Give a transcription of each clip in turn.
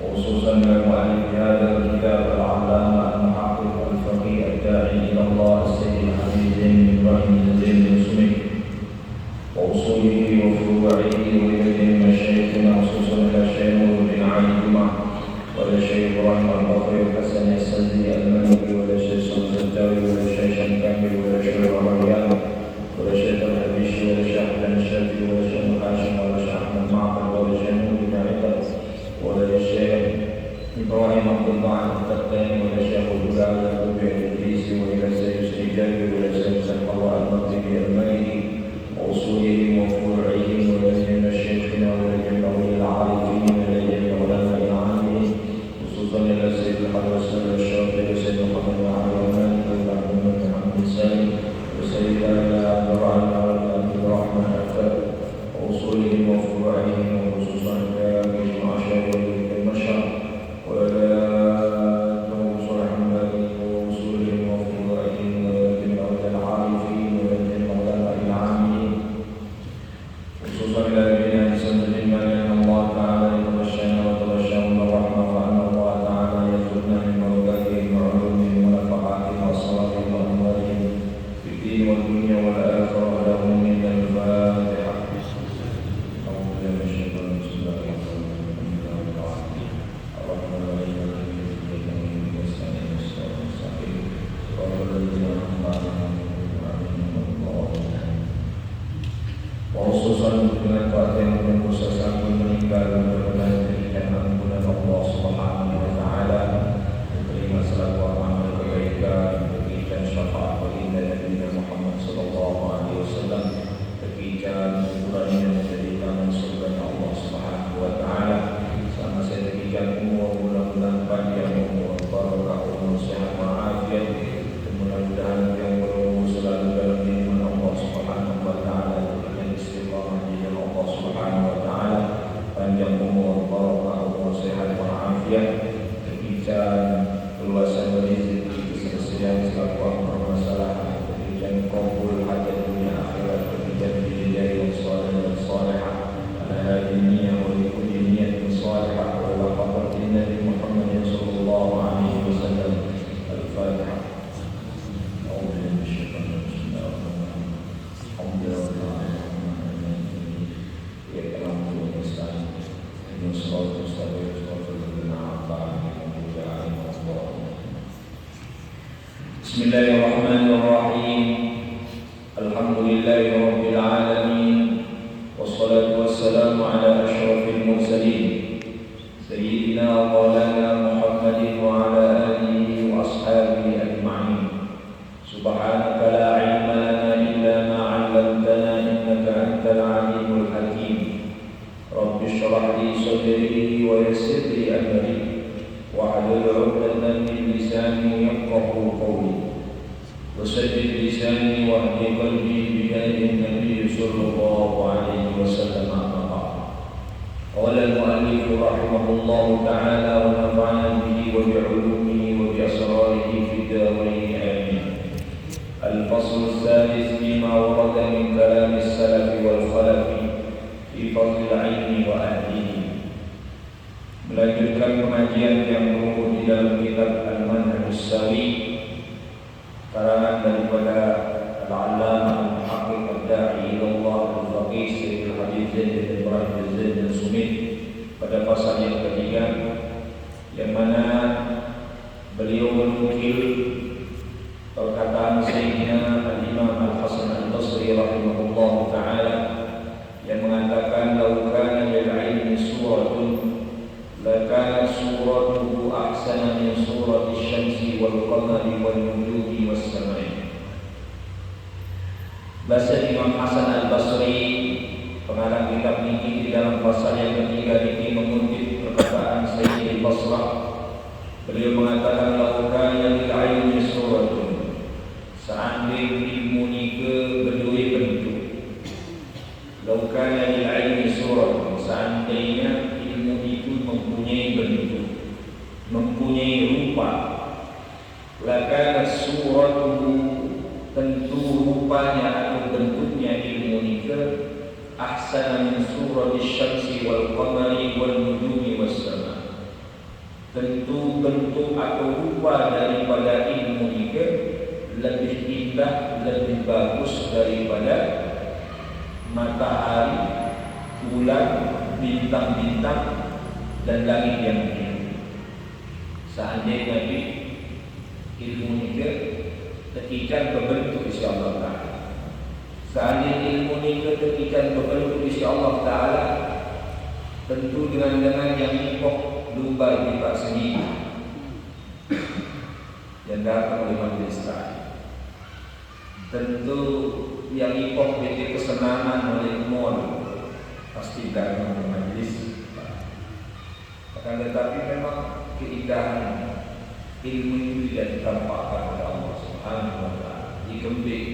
وخصوصا من مؤلف هذا الكتاب العلامة المحقق الفقيه الداعي إلى الله السيد الحبيب زين بن إبراهيم بن زين بن سميك وأصوله وفروعه وإليه مشايخنا خصوصا إلى الشيخ نور بن علي جمعة ولا الشيخ إبراهيم البصري الحسن السلمي المنوي ولا الشيخ صمد الداوي ولا الشيخ الكامل ولا الشيخ الريان ولا الشيخ الحبيشي ولا الشيخ أحمد الشافعي ولا الشيخ هاشم ولا الشيخ أحمد معقل ولا الشيخ نور بن عبد ولا الشيخ إبراهيم عبد الله القطاني ولا الشيخ الهلال الأبوبي الإدريسي ولا السيد السيجابي ولا السيد سلطان المغربي المالكي وأصولهم وفروعهم وإليهم مشايخنا وإليهم أولي العارفين وإليهم علماء العاملين خصوصا إلى السيد الحسن الشافعي والسيد محمد بن عبد الرحمن بن محمد السالم والسيد عبد الرحمن الأكبر وأصولهم وفروعهم وخصوصا إلى مجمع شافعي المشهر وإلى موصول حمادي وأصولهم وفروعهم وإليهم أولي العارفين وإليهم علماء العاملين خصوصا إلى نبينا سيدنا الإيمان أن الله تعالى يتغشانا وتغشاهم الرحمة وأن الله تعالى يرزقنا من بركاتهم وعلومهم ونفحاتهم وأسرارهم وأموالهم في الدين والدنيا والآخرة لهم من الفاتحة. أعوذ بالله من الشيطان بسم الله الرحمن الرحيم الرحمن الرحيم مالك يوم الدين نستعين صراط المستقيم صراط الذين أنعمت عليهم غير المغضوب عليهم وخصوصا dengan perhatian dan khusus aku meninggal mudah-mudahan diberikan ampunan Allah Subhanahu wa taala, diterima selaku amal kebaikan, diberikan syafaat baginda Nabi Muhammad sallallahu alaihi wasallam, diberikan ukurannya menjadi taman surga Allah Subhanahu wa taala. Sama saya diberikan umur mudah-mudahan panjang umur, barakah umur, sehat walafiat, dan mudah-mudahan yang berumur selalu dalam lindungan Allah Subhanahu wa taala. Istiqamah di jalan Allah Subhanahu wa taala, panjang umur, barakah umur, sehat walafiat, diberikan keluasan rezeki, keselesaian segala permasalahan, diberikan qabul hajat dunia akhirat, diberikan bidayah yang saleh dan salihah, ala hadhihi niyyah wa li kulli niyyatin salihah wa ila hadratin Nabi Muhammad sallallahu alaihi wasallam. Al-Fatihah. A'udzu billahi minasyaitonir rajim. Bismillahirrahmanirrahim. Alhamdulillah. Bismillahirrahmanirrahim. Alhamdulillahi rabbil alamin. Wassalatu wassalamu ala asyrafil mursalin sayyidina wa maulana Muhammadin wa ala alihi wa ashabihi ajma'in. Subhanaka la ilma lana illa ma 'allamtana innaka antal alimul hakim. Rabbi shrah li sadri wa yassir li amri wahlul 'uqdatam min lisani yafqahu qawli wasaddid lisani wahdi qalbi bi hadin nabiy sallallahu alaihi wasallam. Qala al-mu'allif rahimahullahu ta'ala wa nafa'ana bihi wa bi'ulumihi wa bi asrarihi fid darain amin. Al-fasl al-thalith bima warada min kalam as-salaf wal khalaf fi fadl al-ilmi wa ahlihi. Melanjutkan pengajian yang berumur di dalam kitab Al-Manhaj As-Sawi karangan daripada Al-Allamah Al-Muhaqqiq Ad-Da'i ila Allah Al-Faqih Sayyid Al-Habib Zain bin Ibrahim bin Zain bin Sumit pada pasal yang ketiga, yang mana beliau menukil perkataan Sayyidina Al-Imam Al-Hasan Al-Basri rahimahullah ta'ala yang mengatakan law kana lil ilmi suratun lakana suratuhu ahsana min surati syamsi wal qamari wal nujumi was samai. Bahasa Imam Hasan Al-Basri, pengarang kitab ini, di dalam pasal yang ketiga ini mengutip perkataan Sayyid Al-Basrah. Beliau mengatakan law kana lil ilmi suratun, seandainya ilmu ni berdua bentuk. Law kana lil ilmi suratun, seandainya ilmu itu mempunyai bentuk, mempunyai rupa, lakana suratuhu, tentu rupanya atau bentuknya ilmu itu ahsana min surati syamsi wal qamari wal nujumi was sama, tentu bentuk atau rupa daripada ilmu itu lebih indah, lebih bagus daripada matahari, bulan, bintang-bintang dan langit yang biru. Seandainya ilmu itu ketika berbentuk isi Allah Ta'ala, seandainya ilmu itu ketika berbentuk isi Allah Ta'ala, tentu dengan yang ipok lumba dipak sendiri yang datang oleh majelis tadi, tentu yang ipok menjadi kesenangan oleh mall pasti datang oleh majelis. Akan tetapi memang keindahan ilmu itu tidak ditampakkan oleh Allah Subhanahu wa Ta'ala, dikembik.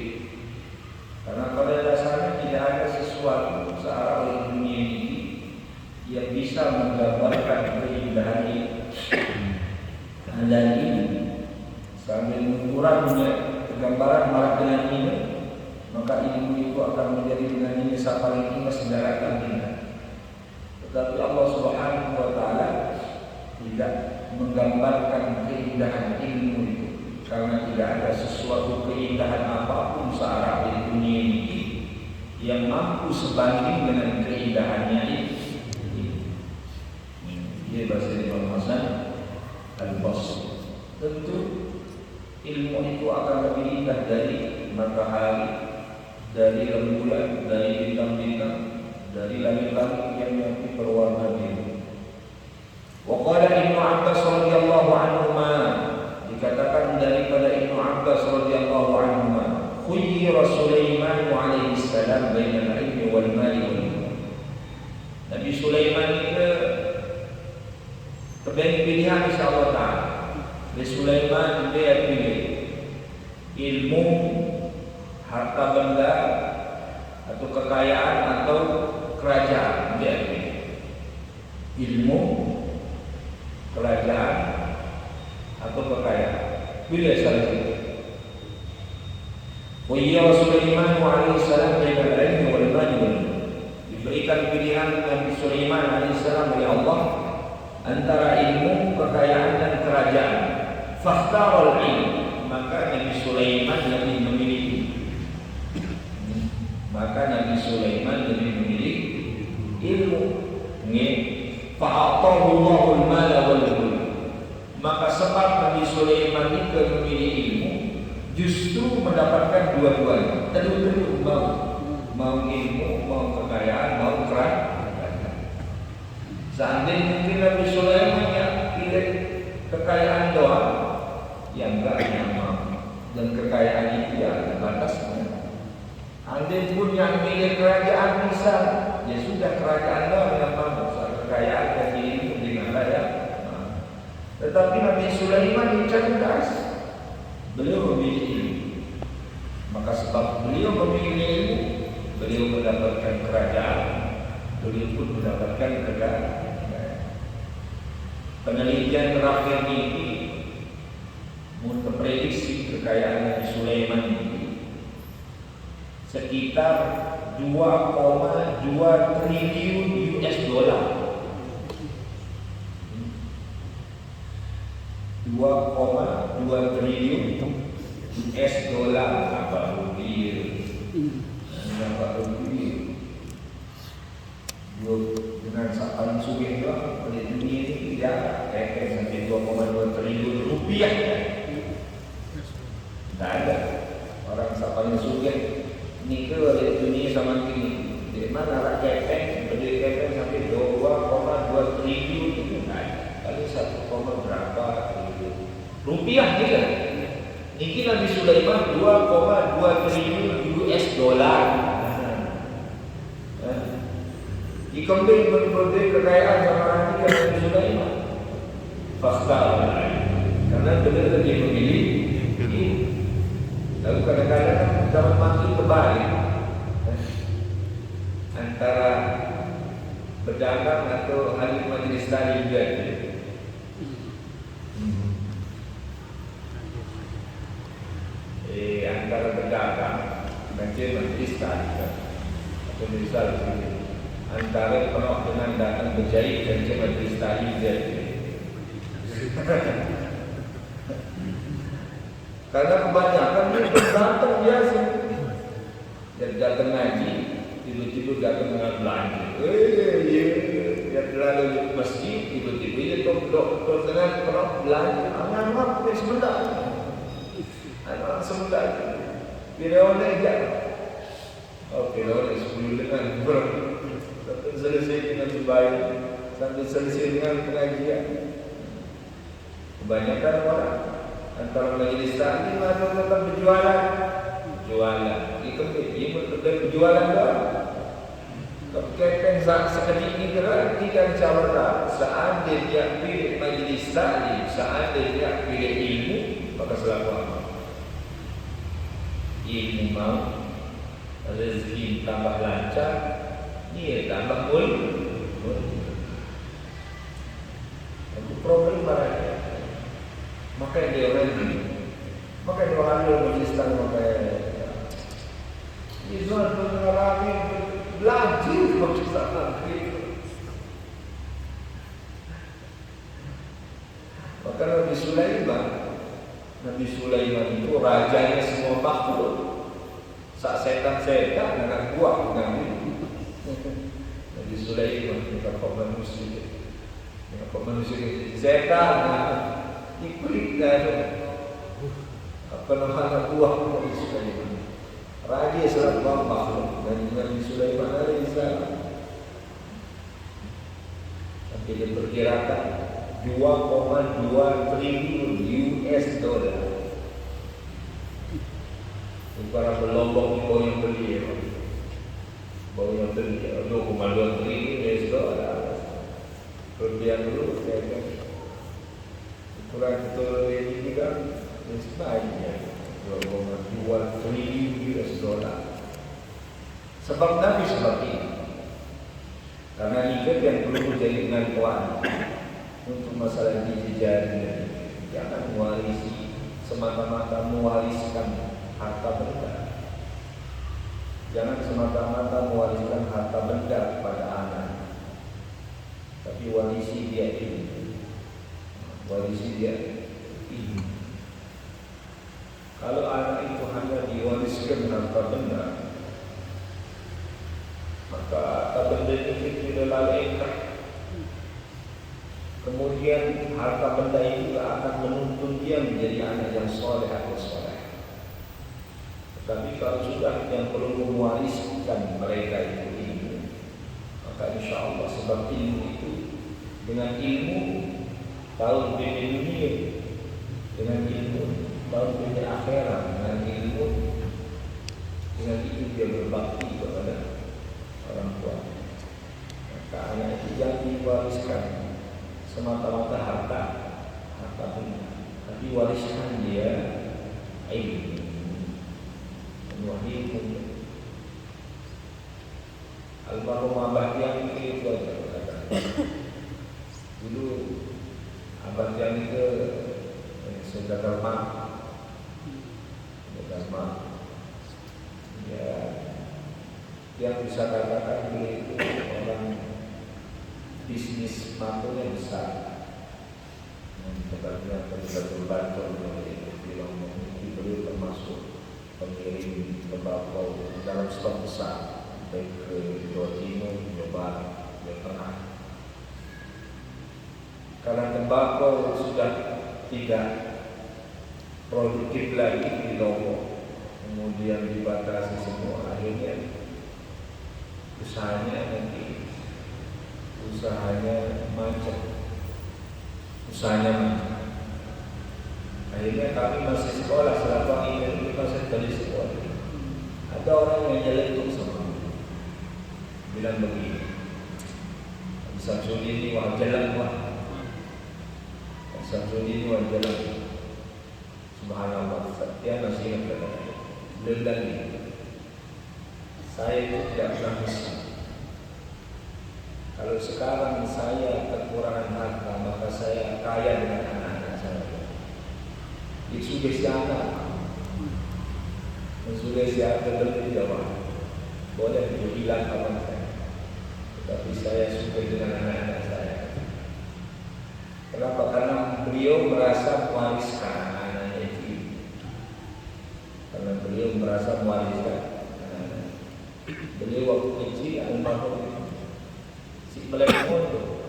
Karena pada dasarnya tidak ada sesuatu searah oleh dunia ini yang bisa menggambarkan keindahan ini. Dan ini sambil mengurangnya gambaran malah dengan ini, maka ilmu itu akan menjadi dengan ini paling indah sendaratan kita. Tetapi Allah Subhanahu wa Ta'ala tidak menggambarkan keindahan ilmu itu, karena tidak ada sesuatu keindahan apapun searah di dunia ini yang mampu sebanding dengan keindahannya itu. Dia bahasa Imam Hasan Al-Basri. Tentu ilmu itu akan lebih indah dari matahari, dari rembulan, dari bintang-bintang, dari langit-langit yang berwarna biru. Wa qala Ibnu Abbas radhiyallahu anhuma, dikatakan daripada Ibnu Abbas radhiyallahu anhuma, khuyyira Sulaiman alaihi salam bainal ilmi wal mali wal mulk. Nabi Sulaiman itu terbagi pilihan insyaallah ta'ala. Nabi Sulaiman dia pilih ilmu, harta benda atau kekayaan atau kerajaan. Dia pilih ilmu, kerajaan atau kekayaan. Pilih salah satu. Wa ya Sulaiman alaihi salam bainal ilmi wal mali wal mulk. Diberikan pilihan Nabi Sulaiman alaihi salam oleh Allah antara ilmu, kekayaan dan kerajaan. Fakhtarul ilm, maka Nabi Sulaiman lebih memilih. Maka Nabi Sulaiman lebih memilih ilmu. Fa'atahu Allahul mala wal mulk. Maka sebab Nabi Sulaiman itu memilih ilmu, justru mendapatkan dua-duanya. Tentu mau ilmu, mau kekayaan, mau kerajaan. Seandainya mungkin Nabi Sulaiman yang pilih kekayaan doang, yang enggak nyaman, dan kekayaan itu ya ada batasnya. Andai pun yang pilih kerajaan bisa, ya sudah kerajaan doang yang mampu. Soal kekayaan dan ilmu dengan layak. Tetapi Nabi Sulaiman yang cerdas, beliau memilih ilmu. Maka sebab beliau memilih ilmu, beliau mendapatkan kerajaan, beliau pun mendapatkan kekayaan. Penelitian terakhir ini memprediksi kekayaan Nabi Sulaiman ini sekitar 2,2 triliun US dollar. 2,2 triliun US dollar. Apa rupiah? Apa rupiah? Dengan sapan sugen doang pada dunia ini tidak ada sampai 2,2 triliun rupiah. Tidak ada orang sapan sugen ini ke dunia sama ini. Di mana ada kepeng, beli kepeng sampai 2,2 triliun itu tidak ada. Kali 1, berapa triliun rupiah juga. Niki Nabi Sulaiman 2,2 triliun US dollar. Dikembali berbagai kekayaan sama nanti Nabi Sulaiman. Fakta karena benar dia memilih. Lalu kadang-kadang zaman makin terbalik antara pedagang atau ahli majelis tadi juga. Antara pedagang dan majelis tadi atau misalnya antara penuh dengan datang berjahit dan majelis tadi Karena kebanyakan itu datang biasa. Dia datang ngaji, tiba-tiba datang dengan belanja. Dia terlalu di masjid, tiba-tiba dia dokter dengan belanja. Anak-anak dia sebentar. Anak sebentar. Dia oleh aja. Oke, oleh 10 dengan sampai selesai dengan baik, sampai selesai dengan pengajian. Kebanyakan orang antara majelis taklim atau tetap berjualan, ikut berjualan doang. Kepekatan sekali ini kan cara seandainya dia pilih majelis taklim, seandainya dia pilih ilmu, maka selalu amal. Ilmu mau, rezeki tambah lancar, dia tambah mulia. Problem marahnya. Maka dia orang maka dia orang majelis taklim maka Izan mengalami belajar maksudnya itu. Maka Nabi Sulaiman itu rajanya semua makhluk. Sak setan-setan anak buah Nabi Sulaiman kita manusia setan ikut apa nama buah Nabi Sulaiman. Raja selalu makhluk dan Nabi Sulaiman alaihissalam sampai diperkirakan 2,2 triliun US dollar. Para pelombong bau yang beli 2,2 triliun US dollar. Kemudian dulu saya kan kurang betul ini juga sebanyak 2,2 triliun US dollar. Sebab Nabi seperti ini. Karena nikah yang perlu jadi dengan tuan untuk masalah dijejari. Jangan mewarisi semata-mata mewariskan harta benda. Jangan semata-mata mewariskan harta benda kepada anak. Tapi warisi dia ini. Warisi dia ini. Kalau anak itu hanya diwariskan harta benda, maka harta benda itu tidak lalaikan. Kemudian harta benda itu akan menuntun dia menjadi anak yang soleh atau soleh. Tapi kalau sudah yang perlu mewariskan mereka itu ilmu, maka insya Allah sebab ilmu itu dengan ilmu tahu dunia, dengan ilmu tahu dunia akhirat, dengan ilmu dengan itu dia berbakti kepada orang tua. Maka anak itu jangan diwariskan semata-mata harta benda, tapi wariskan dia ilmu. Almarhum Abah Tiang itu aja kata. Dulu Abah Tiang itu sudah termak, ya, yang bisa katakan beliau itu orang bisnis matunya besar. Tepatnya ketika berbantu di Lombok ini beliau termasuk pengirim tembakau dalam stok besar baik ke Jawa Timur, Jawa Barat, Jawa Tengah. Karena tembakau sudah tidak produktif lagi di Lombok, kemudian dibatasi semua, akhirnya usahanya macet. Akhirnya kami masih sekolah, selama ini masih dari sekolah. Ada orang yang nyeletuk sama kami, bilang begini, Samsudin ini wajalan wah, Samsudin ini wajalan. Subhanallah, dia masih ingat kata-kata. Beliau bilang ini, saya itu tidak pernah bisa. Kalau sekarang saya kekurangan harta, maka saya kaya dengan anak-anak saya. Di Sulawesi Sulawesi lebih jauh. Boleh dibilang kawan saya, tetapi saya suka dengan anak-anak saya. Kenapa? Karena beliau merasa mewariskan anaknya itu. Karena beliau merasa mewariskan anaknya. Beliau waktu kecil almarhum si melek mondok,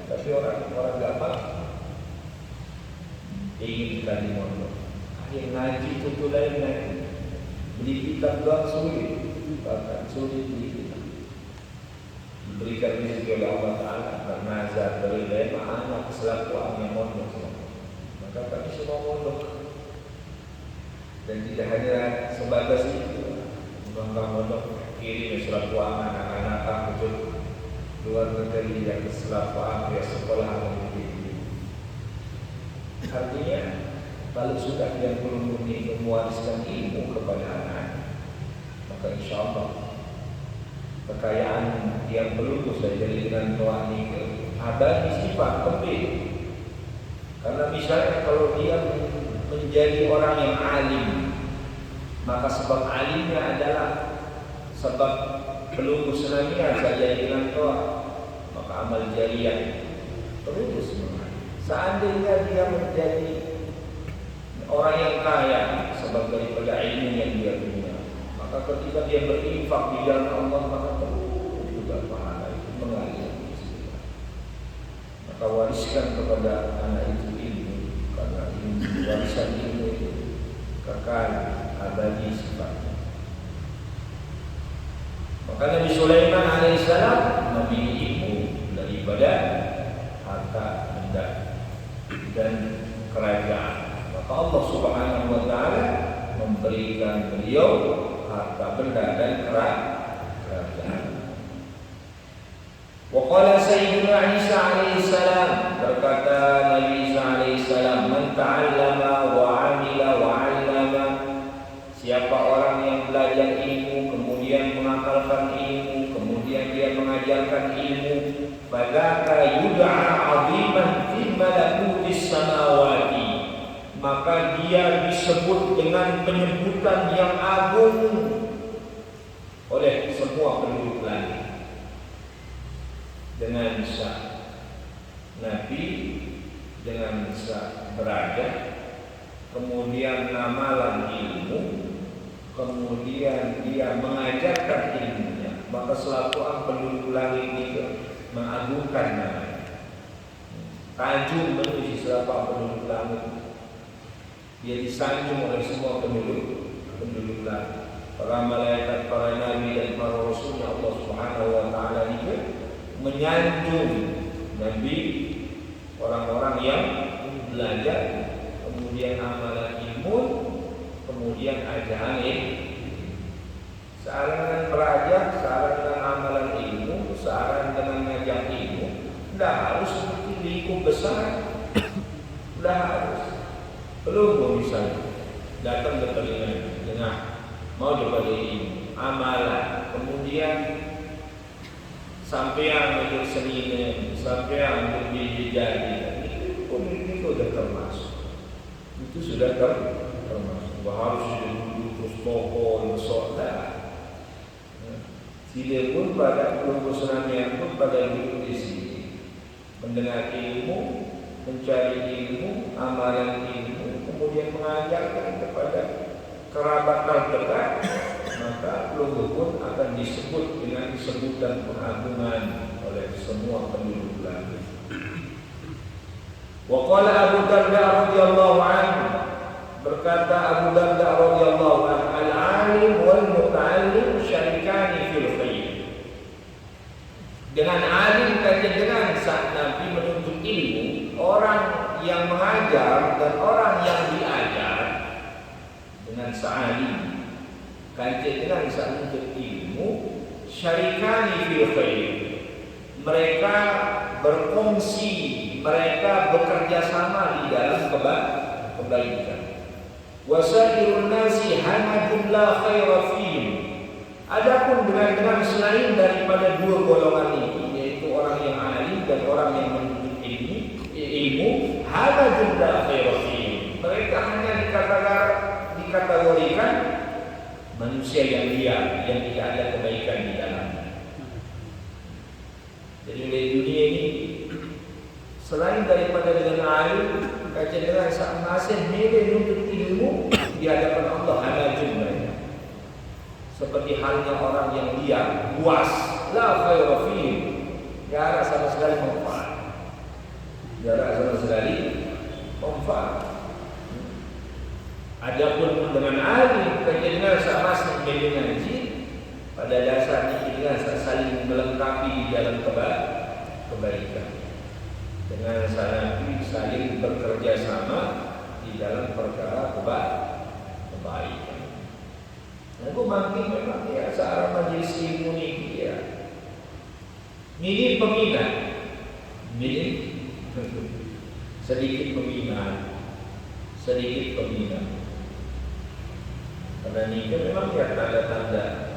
tapi orang gampang ingin sekali mondok. Akhir ngaji itu lain lagi. Beli kitab doang sulit, bahkan sulit beli kitab. Diberikan rezeki oleh Allah Taala karena zat berilmu anak selaku yang mondok. Maka kami semua mondok dan tidak hanya sebatas itu. Bangga mondok kirim selaku anak-anak aku luar negeri yang selaku ya sekolah ini. Artinya kalau sudah yang belum mewariskan ilmu kepada anak, maka insya Allah kekayaan yang belum saja dengan doa ini ada sifat kebil. Karena misalnya kalau dia menjadi orang yang alim, maka sebab alimnya adalah sebab belum senangnya saja dengan doa, maka amal jariah terus. Seandainya dia menjadi orang yang kaya sebab daripada ilmu yang dia punya, maka ketika dia berinfak di jalan Allah, maka terus juga pahala itu mengalir. Maka wariskan kepada anak itu ilmu, karena warisan ilmu itu kekal abadi sifatnya. Maka Nabi Sulaiman alaihissalam memilih ilmu daripada harta benda dan kerajaan. Maka Allah Subhanahu wa taala memberikan beliau harta benda dan kerajaan. Wa qala Sayyidina Isa alaihi salam, berkata Nabi Isa alaihi salam, man ta'allama wa 'amila wa 'allama, siapa orang yang belajar ilmu kemudian mengamalkan ilmu kemudian dia mengajarkan ilmu, fadzaka yud'a 'aziman fi malakutis samawati, maka dia disebut dengan penyebutan yang agung oleh semua penduduk langit. Dengan sah Nabi, dengan sah berada, kemudian ngamalan ilmu, kemudian dia mengajarkan ilmunya, maka selaku penduduk langit itu mengagungkan namanya. Kajung menuju selaku penduduk langit, dia disanjung oleh semua penduduk langit. Para malaikat, para nabi dan para rasulnya Allah Subhanahu wa taala itu menyanjung Nabi, orang-orang yang belajar, kemudian amalan ilmu, kemudian ajaran ilmu. Searang dengan belajar, searang dengan amalan ilmu, searang dengan ngajak ilmu, tidak harus seperti lingkup besar, tidak harus. Belum misalnya datang ke telinga dengar mau daripada ilmu, amalan, kemudian sampai yang untuk seni, sampai yang untuk jadi, itu sudah termasuk. Itu sudah termasuk. Harus duduk terus pokok bersolat. Tidak pun pada keluarga pun pada duduk di sini, mendengar ilmu, mencari ilmu, amalan ilmu, kemudian mengajarkan kepada kerabat terdekat, maka keluarga pun akan disebut dengan sebutan pengagungan oleh semua penduduk langit. Wa qala Abu Darda radhiyallahu anhu, berkata Abu Darda radhiyallahu anhu, al-alim wal muta'allim syarikani fil khair. Dengan alim dan dengan saat Nabi menuntut ilmu, orang yang mengajar dan orang yang diajar dengan sa'alim kajian dengan saat menuntut ilmu, syarikani fil khair, mereka berfungsi, mereka bekerja sama di dalam kebaikan. Wasairun nasi hanajun la khaira fihim, adapun dengan selain daripada dua golongan ini, yaitu orang yang alim dan orang yang menuntut ilmu, hanajun la khaira fihim, mereka hanya dikategorikan manusia yang diam, yang tidak ada kebaikan di dalamnya. Jadi di dunia ini, selain daripada dengan alim, kajian dengan masih milih nuntut ilmu di hadapan Allah ala jumlahnya. Seperti halnya orang yang diam, buas, la khaira fihi, tidak ada sama sekali manfaat. Tidak ada sama sekali manfaat. Adapun dengan ahli kajian dengan masih milih ngaji, pada dasarnya dengan saling melengkapi di dalam kebaikan. Dengan saling bekerja sama di dalam perkara kebaikan. Aku makin memang ya searah majelis ilmu ini ya. Minim peminat, sedikit peminat. Karena ini memang ya tanda-tanda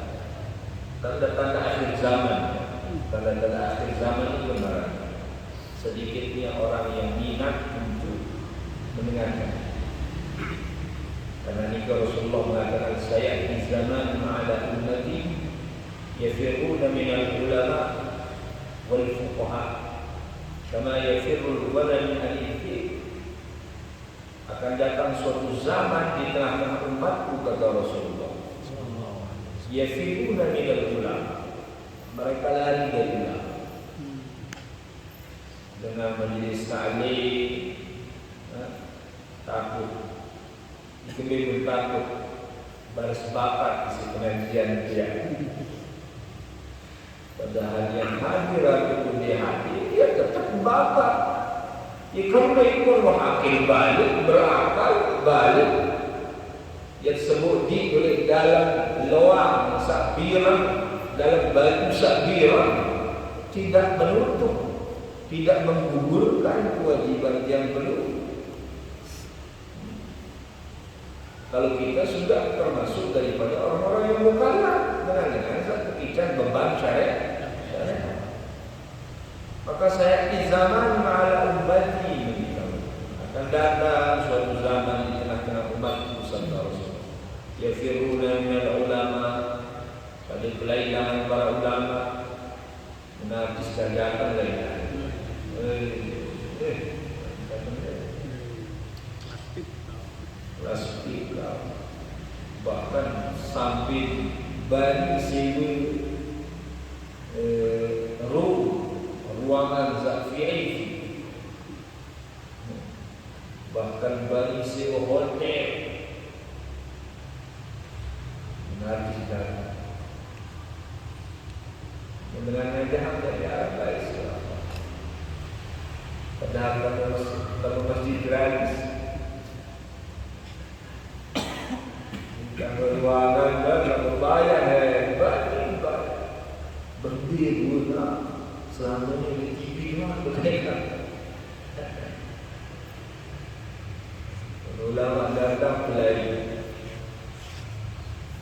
akhir zaman. Tanda-tanda akhir zaman itu benar. Sedikitnya orang yang minat untuk mendengarkan. Karena ini Rasulullah mengatakan saya di zaman ma'ala ummati yafiruna minal ulama wal fuqaha kama yafirul wala min al-ifki. Akan datang suatu zaman di tengah-tengah umatku, kata Rasulullah, yafiruna minal ulama, mereka lari dari ulama dengan majelis ta'lim, takut, dikebir takut, baris bakat isi pengajian dia. Padahal yang hadir ataupun dia hadir, dia tetap bakat. Ya karena itu hakil balik, berakal balik. Yang sebut di oleh dalam loang sakbiran, dalam baju sakbiran, tidak menutup, tidak menggugurkan kewajiban yang belum. Kalau kita sudah termasuk daripada orang-orang yang mukallaf dengan satu ikan beban syariat, maka saya di zaman ma'ala ummati akan datang suatu zaman di tengah-tengah umatku sallallahu alaihi wasallam yafiruna minal ulama, pada kehilangan para ulama, menafsirkan datang dari plastik, bahkan sampai bani sewa ruangan zafi'i, bahkan bani sewa hotel, menafsirkan mendengar jahat dari apa Islam. Padahal kalau masjid gratis, kalau ruangan dan berbayar hebat, berdiri selama ini di TV mah berdekat. Ulama datang pelari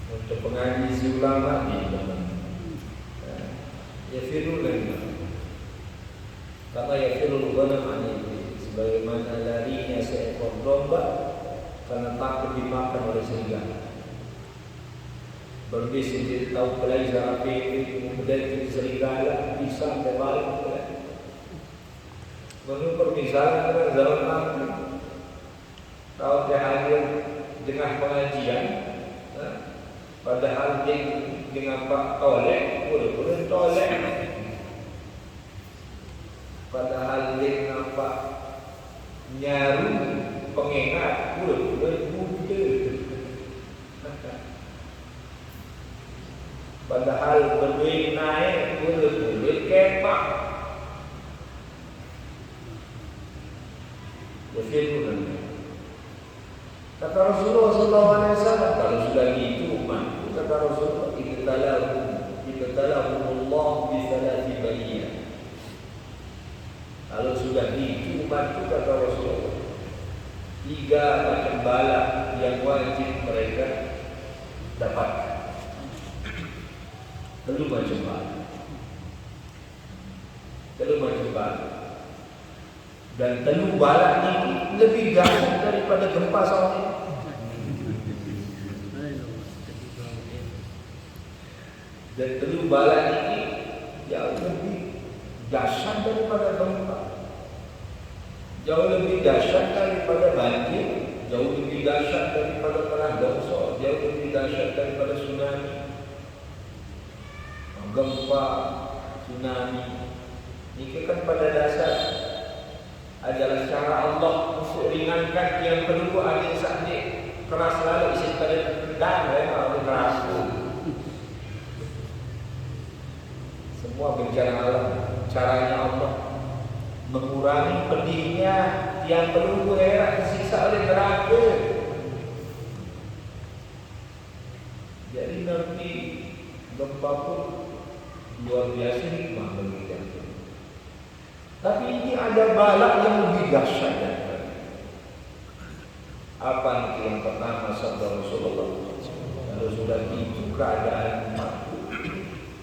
untuk pengaji si ulama ini. Ya firul lagi. Kata ya firul ghanam ini sebagaimana larinya seekor domba karena takut dimakan oleh serigala. Berarti sendiri tahu pelajar apa itu kemudian serigala bisa terbalik. Menurut permisalan pada zaman Nabi, kalau dia hadir dengan pengajian, padahal dia dengan Pak Tolek, boleh tolek. Padahal dia dengan Pak Nyaru pengingat, boleh muda. Padahal berduit naik, boleh kepak. Kata Rasulullah SAW, kalau sudah gitu umat, kata Rasulullah, ibtalahumullah bisalati baliyah. Kalau sudah gitu umat, kata Rasulullah, 3 macam bala yang wajib mereka dapatkan. Telu macam bala. Dan telu bala ini lebih dahsyat daripada gempa saat dan telu bala ini jauh lebih dahsyat daripada gempa. jauh lebih dahsyat daripada banjir, jauh lebih dahsyat daripada tanah longsor, jauh lebih dahsyat daripada tsunami, gempa, tsunami. Ini kan pada dasar adalah cara Allah untuk ringankan yang perlu ada sakit keras lalu isi pada tendang oleh neraka. Semua bencana alam, caranya Allah mengurangi pedihnya yang perlu disiksa oleh neraka. Jadi nanti gempa pun luar biasa hikmah bagi kita. Tapi ini ada balak yang lebih dahsyat daripada. Apa itu yang pertama sabda Rasulullah? Kalau sudah itu keadaan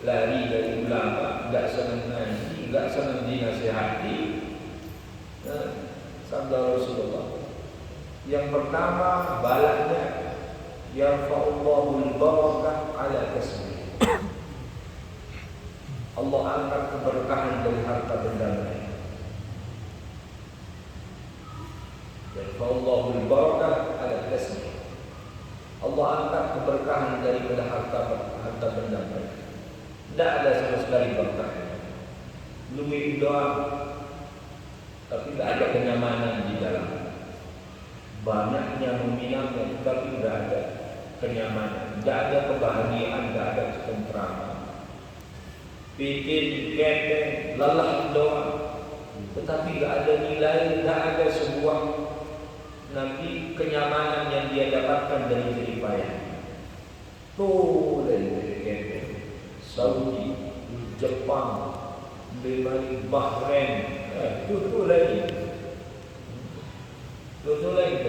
lari dari ulama, tidak senang ngaji, tidak senang dinasihati. Sabda Rasulullah. Yang pertama balaknya yarfa'ullahul barakah ala kasbi. Allah angkat keberkahan dari harta benda mereka. Yarfa'ullahul barakah ala kasbi. Allah angkat keberkahan daripada harta benda mereka. Tidak ada sama sekali berkah. Lumih doa, tapi tidak ada kenyamanan di dalam. Banyaknya nominalnya, tapi tidak ada kenyamanan, tidak ada kebahagiaan, tidak ada ketentraman. Bikin, kepeng, lelah doa, tetapi tidak ada nilai, tidak ada sebuah nanti kenyamanan yang dia dapatkan dari jerih payah. Tuh dari kepeng, Saudi, Jepang, Bahrain, itu lagi. Itu lagi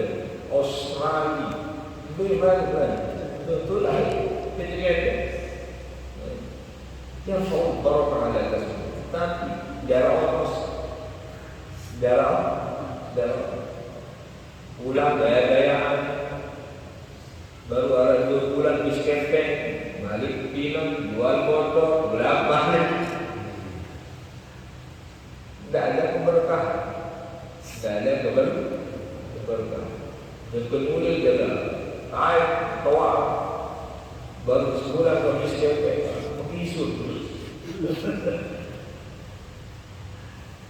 Australia, itu lagi ketiga. Yang soal barakah ada kasih. Tapi darah pulang gaya-gayaan, baru ada 2 bulan biskepeng, balik film, jual motor, balik. Tidak ada keberkahan, tidak ada keberkahan. Dan kemudian jaga air, tawar, baru sebulan ke biskepeng, mengisut.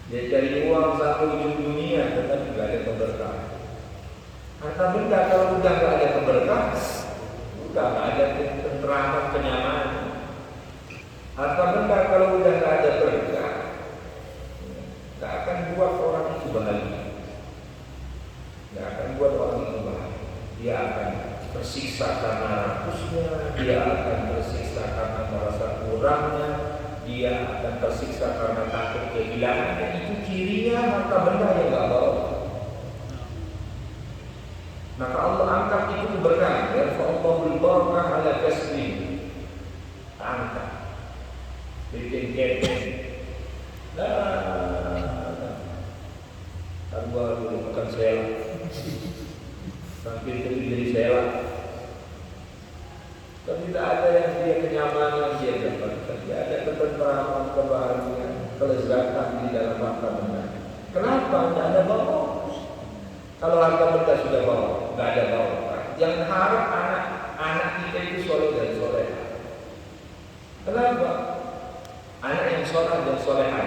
Dia cari uang satu ujung dunia, tetapi tidak ada keberkahan. Harta benda kalau sudah tidak ada keberkahan, sudah tidak ada ketenteraman, kenyamanan. Harta benda kalau sudah tidak ada berkah, tidak akan buat orang itu bahagia. Tidak akan buat orang itu bahagia. Dia akan tersiksa karena rakusnya, dia akan tersiksa karena merasa kurangnya, dia akan tersiksa karena takut kehilangannya. Itu cirinya harta benda yang tidak bawa. Maka Allah angkat itu berkah. Yarfa'ullahul barakah ala kasbi. Angkat. Bikin kepeng. Kan baru makan sela. Sampai jadi sela. Tapi tidak ada yang dia kenyamanan dia dapatkan. Tidak ada ketenteraman, kebahagiaan, kelezatan di dalam harta benda. Kenapa? Tidak ada bawa. Kalau harta benda sudah bawa, tidak ada bawa. Jangan harap anak kita itu soleh dan soleha. Kenapa? Anak yang soleh dan soleha,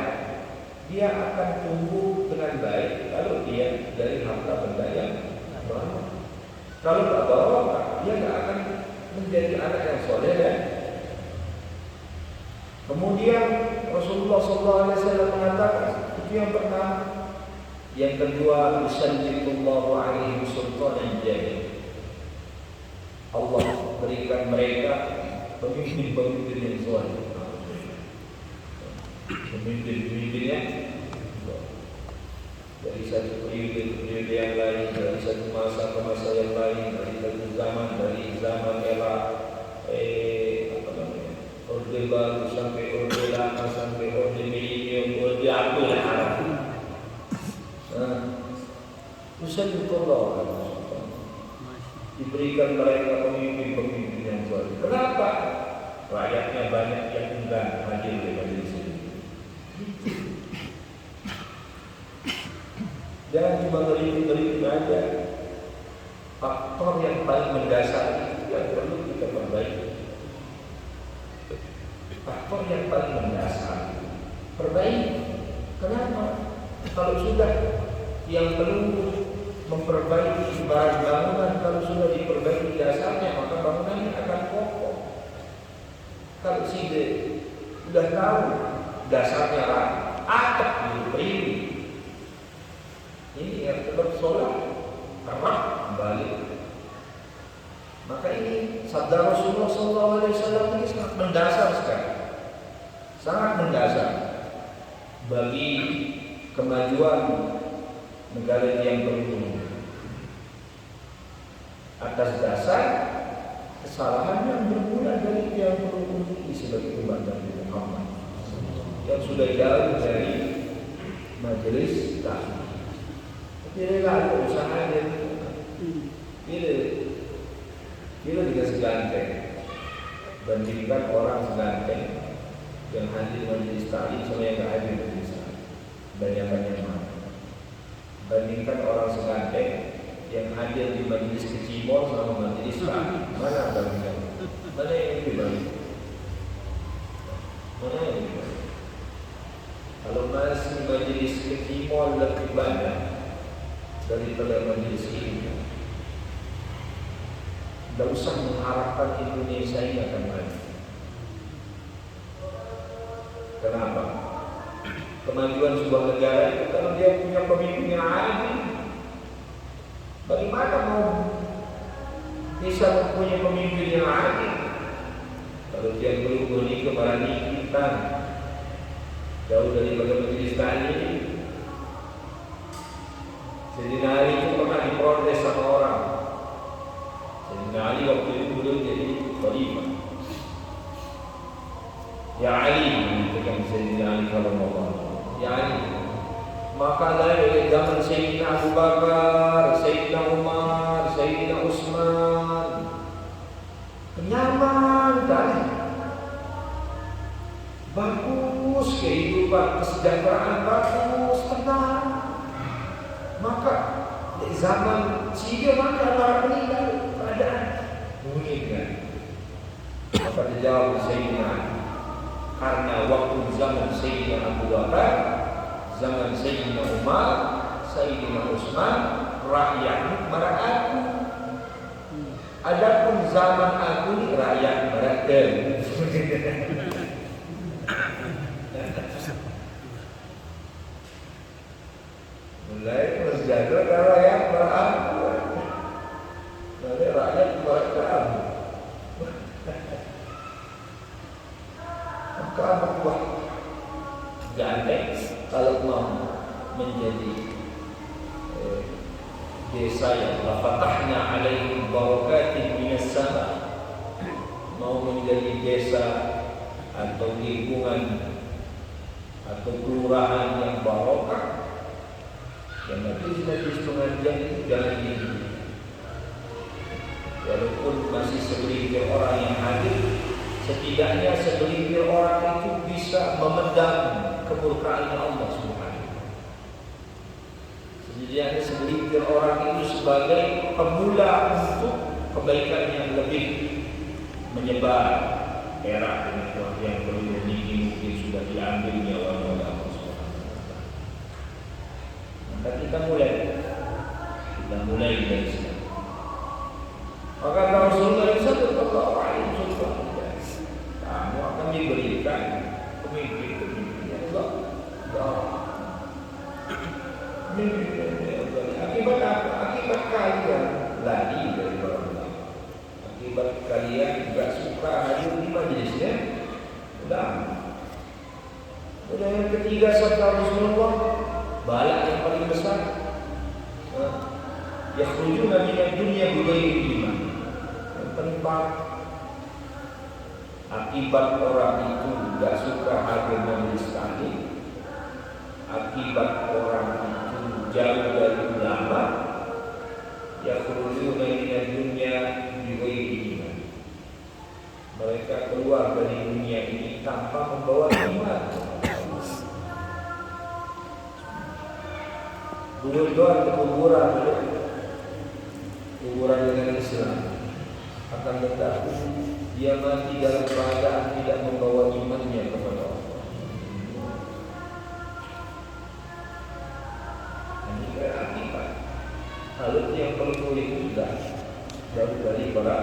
dia akan tumbuh dengan baik kalau dia dari harta benda yang bawa. Kalau tidak bawa, dia tidak akan menjadi anak yang soleh dan kemudian Rasulullah SAW mengatakan itu yang pertama. Yang kedua, yusallikullahu alaihi sultanan jahil. Allah berikan mereka pemimpin-pemimpin yang soleh. Pemimpin-pemimpin yang dari satu periode ke periode yang lain, dari satu masa ke masa yang lain, dari satu zaman era orde baru sampai orde lama sampai orde milenium, orde apa yang Arab. Usallikullah diberikan mereka pemimpin-pemimpin yang soleh. Kenapa? Rakyatnya banyak yang enggan hadir di sini. Dan berikut aja. Faktor yang paling mendasar itu yang perlu kita perbaiki. Faktor yang paling mendasar perbaiki. Kenapa? Kalau sudah yang perlu memperbaiki bahan bangunan, kalau sudah diperbaiki dasarnya, maka bangunannya akan kokoh. Kalau sudah tahu dasarnya atap diberi, ini yang tetap sholat karena kembali. Maka ini sabda Rasulullah SAW ini sangat mendasar sekali, sangat mendasar bagi kemajuan negara yang berkembang. Atas dasar kesalahan yang bermula dari yang berkembang sebagai umat Nabi Muhammad yang sudah jauh dari majelis taklim. Bila usaha dia, bila dikasih ganteng, bandingkan orang seganteng yang hadir majelis taklim sama yang tak hadir majelis taklim, banyak-banyak mana? Bandingkan orang seganteng yang hadir di majelis kecimol sama majelis taklim, mana bandingkan? Mana yang lebih baik? Mana yang lebih baik? Kalau masih majelis kecimol lebih banyak daripada majelis ini, tidak usah mengharapkan Indonesia ini akan maju. Kenapa? Kemajuan sebuah negara itu kalau dia punya pemimpin yang adil. Bagaimana mau bisa mempunyai pemimpin yang adil kalau dia belum beri kepada kita jauh dari majelis taklim? Sayyidina Ali itu pernah diprotes sama orang. Sayyidina Ali waktu itu beliau jadi khalifah. Ya Ali, mengatakan Sayyidina Ali kalau ya Ali, maka dari zaman Sayyidina Abu Bakar, Sayyidina Umar, Sayyidina Utsman, nyaman kan? Bagus kehidupan, kesejahteraan bagus, tenang. Maka di zaman Syria maka orang meninggal keadaan mengingat. Maka dijawab Sayyidina Ali, karena waktu zaman Sayyidina Abu Bakar, zaman Sayyidina Umar, Sayyidina Utsman, rakyat marah aku. Adapun zaman aku ini rakyat marah dem. Mulai sejahtera kalau yang beraku, nanti rakyat beraku. Maka buah gandeng kalau mau menjadi desa yang lafatahna alaihim barakatin minas sama, mau menjadi desa atau lingkungan atau kelurahan yang barokah. Dan majlis pengajian itu jangan dihindari. Walaupun masih segelintir orang yang hadir, setidaknya segelintir orang itu bisa memendam kemurkaan Allah Subhanahu. Setidaknya segelintir orang itu sebagai pemula untuk kebaikan yang lebih menyebar. Era yang perlu mungkin sudah diambil nyawa Allah. Maka kita mulai dari sini. Maka Rasulullah sallallahu alaihi wasallam, kamu akan diberikan pemimpin yang akibat apa? Akibat kalian lari dari Allah. Akibat kalian tidak suka hadir di majelisnya. Udah yang ketiga sabda Rasulullah, balak yang paling besar, yakhrujuna minad dunya bighairi iman. Yang keempat, akibat orang itu tidak suka hadir majelis taklim, akibat orang itu jauh dari ulama, yakhrujuna minad dunya bighairi iman. Mereka keluar dari dunia ini tanpa membawa iman. Duduk doang di kuburan kuburan dengan Islam, akan tetapi dia mati dalam keadaan tidak membawa imannya kepada Allah. Ini akibat. Kalau yang perlu itu sudah jauh dari para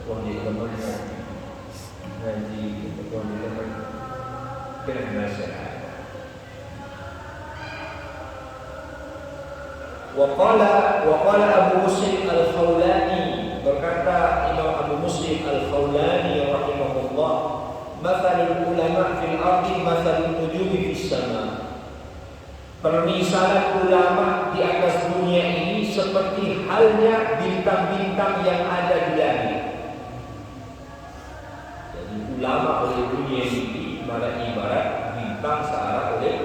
teman teman ngaji, teman teman kena nasihat. Waqala Abu Muslim Al-Khawlani, berkata Imam Abu Muslim Al-Khawlani rahimahullah, mathalul ulama fil ardi mathalul nujumi fis sama. Permisalan ulama di atas dunia ini seperti halnya bintang-bintang yang ada di langit. Jadi ulama oleh dunia ini ibarat bintang searah oleh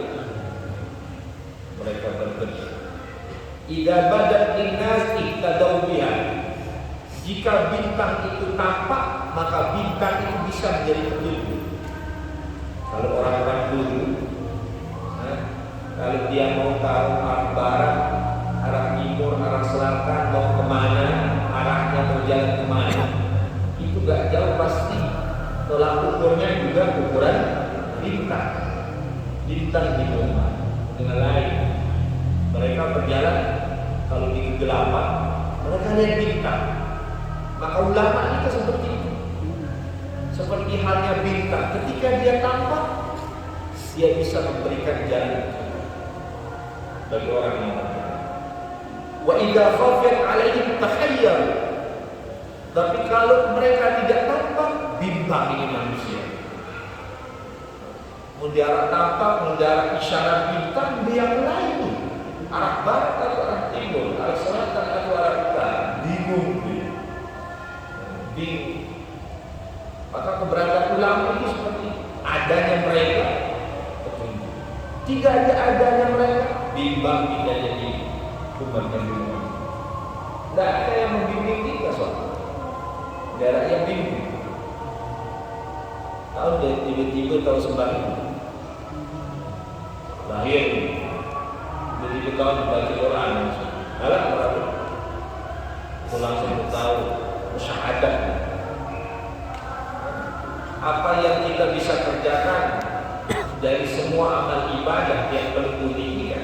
mereka berkerja. Idza badat linnas ihtadaw biha. Jika bintang itu tampak, maka bintang itu bisa menjadi petunjuk. Kalau orang-orang dulu, kalau dia mau tahu arah barat, arah timur, arah selatan, mau kemana, arahnya mau jalan kemana, itu gak jauh pasti. Tolak ukurnya juga ukuran bintang. Bintang itu dengan lain. Mereka berjalan, kalau di kegelapan mereka lihat bintang. Maka ulama itu seperti itu, seperti halnya bintang. Ketika dia tampak, dia bisa memberikan jalan bagi orang yang berjalan. Wa idza khafat alaihim takhayyar. Tapi kalau mereka tidak tampak, bimbang ini manusia. Mendarat tampak, mendarat isyarat bintang, dia yang lain. Arah barat atau arah timur, arah selatan atau arah utara, bingung. Maka keberadaan ulama itu seperti adanya mereka, tidak adanya mereka, bimbang tidak jadi umat dan umat. Tidak ada yang membimbing kita soal, tidak ada yang bimbing. Tahu deh, tiba-tiba tahu sembahyang, lahir. Jadi kita baca Quran, alat orang itu langsung tahu syahadat. Apa yang kita bisa kerjakan dari semua amal ibadah yang perlu diinginkan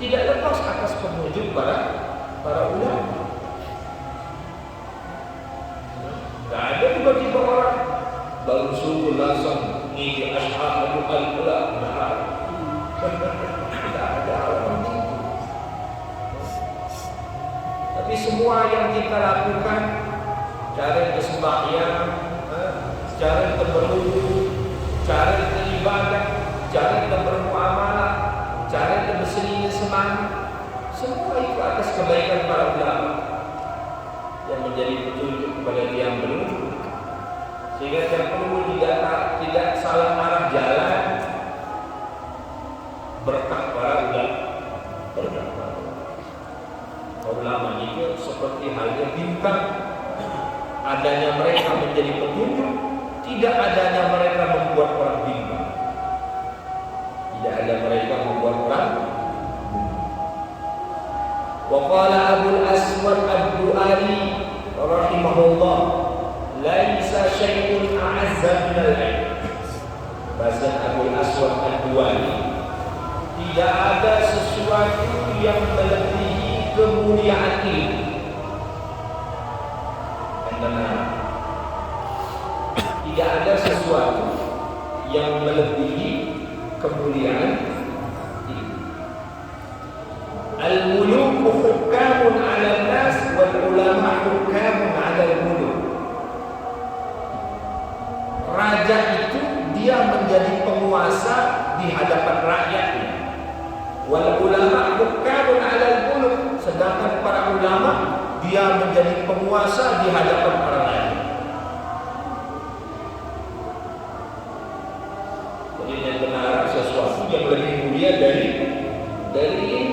tidak lepas atas penunjuk para ulama. Tidak ada tiba-tiba orang baru subuh langsung ngisi asyhadu an la ilaha illallah. Tidak ada orang itu. Tapi semua yang kita lakukan, cara bersembahyang, cara berwudu, cara beribadah, cara bermuamalah, cara berselingan semangat, semua itu atas kebaikan para ulama yang menjadi petunjuk kepada yang belum, sehingga yang perlu tidak salah arah jalan. Berkah para ulama, berkah para ulama itu seperti halnya bintang. Adanya mereka menjadi petunjuk, tidak adanya mereka membuat orang bimbang. Tidak ada mereka membuat orang bimbang. Wa qala Abul Aswad Ad-Du'ali rahimahullah, laisa syai'un a'azza minal ilm. Bahasa Abul Aswad Ad-Du'ali, tidak ada sesuatu yang melebihi kemuliaan ilmu. Tidak ada sesuatu yang melebihi kemuliaan ilmu. Al-muluku hukamun 'ala an-nas wal ulama hukamun 'ala al-muluk. Raja itu dia menjadi penguasa di hadapan rakyatnya. Wal ulama hukamun 'ala al-muluk, sedangkan para ulama dia menjadi penguasa di hadapan para rakyat. Jadi yang benar sesuatu yang lebih mulia dari ini.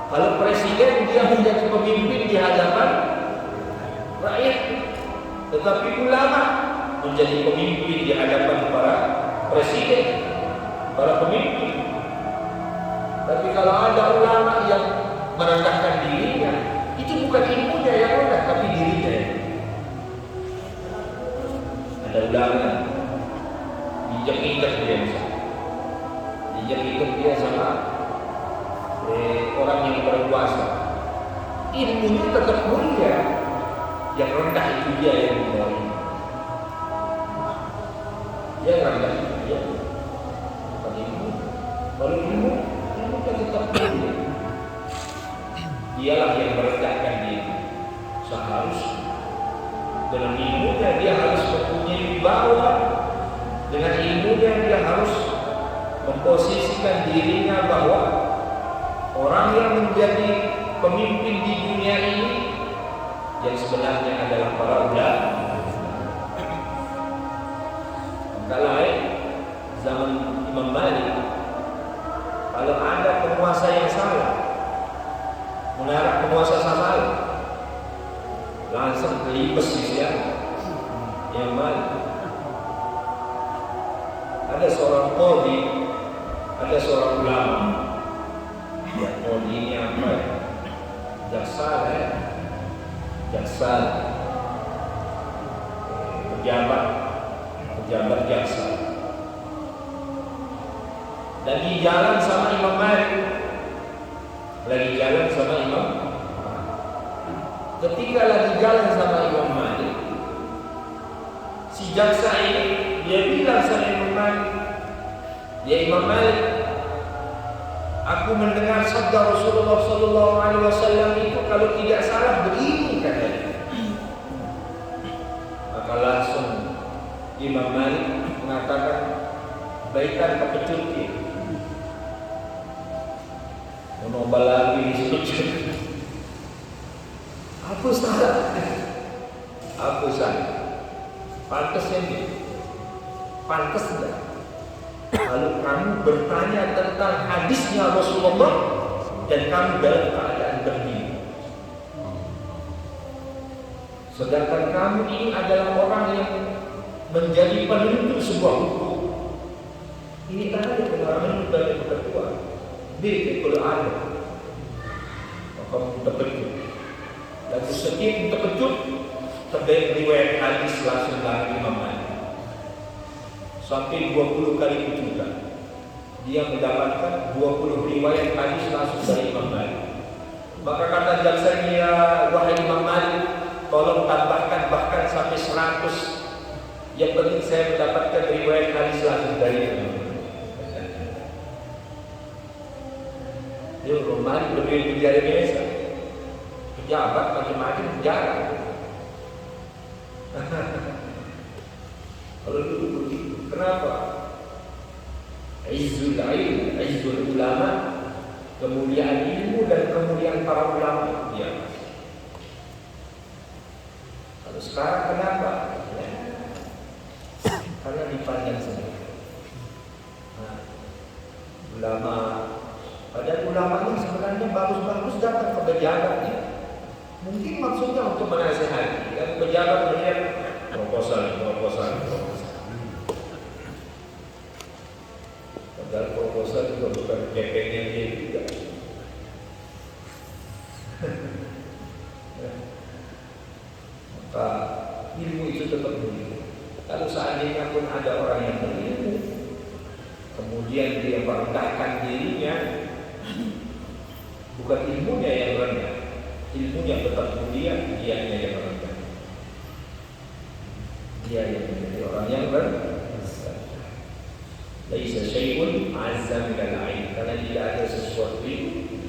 Kalau presiden dia menjadi pemimpin di hadapan rakyat, tetapi ulama menjadi pemimpin di hadapan para presiden, para pemimpin. Tapi kalau ada ulama yang merendahkan dirinya, itu bukan ilmunya yang rendah, tapi dirinya. Ada ulama injak-injak dia, injak-injak dia sama orang yang berkuasa. Ilmunya tetap mulia, yang rendah itu dia yang membawa. Yang rendah itu dia, bukan ilmu. Kalau ilmu kan tetap mulia. Dialah yang merendahkan diri. Seharusnya dengan ilmunya dia harus mempunyai wibawa. Dengan ilmunya dia harus memposisikan dirinya bahwa orang yang menjadi pemimpin di dunia ini yang sebenarnya adalah para ulama. Kalau zaman Imam Malik, kalau ada penguasa yang salah, mengarah penguasa salah, langsung kelibas di siapa? Imam Malik. Ada seorang qadhi, ada seorang ulama. Ya, qadhi ini apa? Jaksa, jaksa, pejabat jaksa. Lagi jalan sama Imam Malik, ketika lagi jalan sama Imam Malik, si jaksa ini dia bilang sama Imam Malik, ya Imam Malik, aku mendengar sabda Rasulullah SAW itu kalau tidak salah begini katanya. Maka langsung Imam Malik mengatakan, baikan kepecut dia. Menobal lagi disebut. Apa salah? Apa salah? Pantas ini, pantas tidak? Kalau kamu bertanya tentang hadisnya Rasulullah dan kamu dalam keadaan berdiri, sedangkan kamu ini adalah orang yang menjadi penuntut sebuah hukum. Ini ada pengalaman dari ketua. Kalau ada, maka terkejut. Lalu setiap terkejut, terbaik riwayat hadis langsung dari Imam Malik. Sampai 20 kali kejutan, dia mendapatkan 20 riwayat hadis langsung dari Imam Malik. Maka kata jaksanya, wahai Imam Malik, tolong tambahkan bahkan sampai 100. Yang penting saya mendapatkan riwayat hadis langsung dari Imam Malik. Dia Imam Malik lebih penjara biasa, pejabat macam-macam penjara. Kalau dulu begitu, kenapa? Izzul ilm, izzul ulama, kemuliaan ilmu dan kemuliaan para ulama. Ya. Kalau sekarang kenapa? Ya. Karena dipandang sendiri. Nah, ulama, padahal ulamanya sebenarnya bagus-bagus datang ke pejabat ya. Mungkin maksudnya untuk menasihati, dan pejabat melihat proposal. Padahal proposal juga bukan kepengnya dia juga. Maka ilmu itu tetap berilmu. Kalau seandainya pun ada orang yang berilmu, kemudian dia merendahkan dirinya, bukan ilmunya yang rendah, ilmunya tetap mulia, dianya yang rendah. Dia yang menjadi orang yang rendah. Laisa syai'un azza min al-'ilm, karena tidak ada sesuatu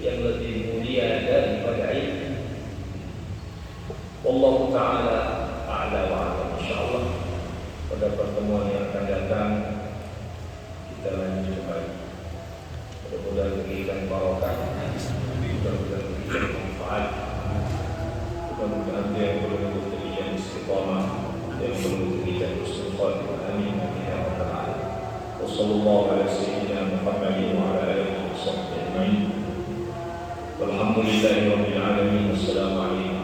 yang lebih mulia daripada ilmu. Wallahu ta'ala a'la wa a'lam. Insyaallah pada pertemuan yang akan datang kita lanjut lagi. Mudah-mudahan diberikan barokah, mudah-mudahan diberikan manfaat, mudah-mudahan dia yang belum diberikan istiqamah, dia yang belum diberikan husnul khatimah. Amin ya rabbal alamin. Wassallallahu ala sayyidina Muhammadin wa ala alihi wa sahbihi ajma'in. Walhamdulillahi rabbil alamin. Wassalamu alaikum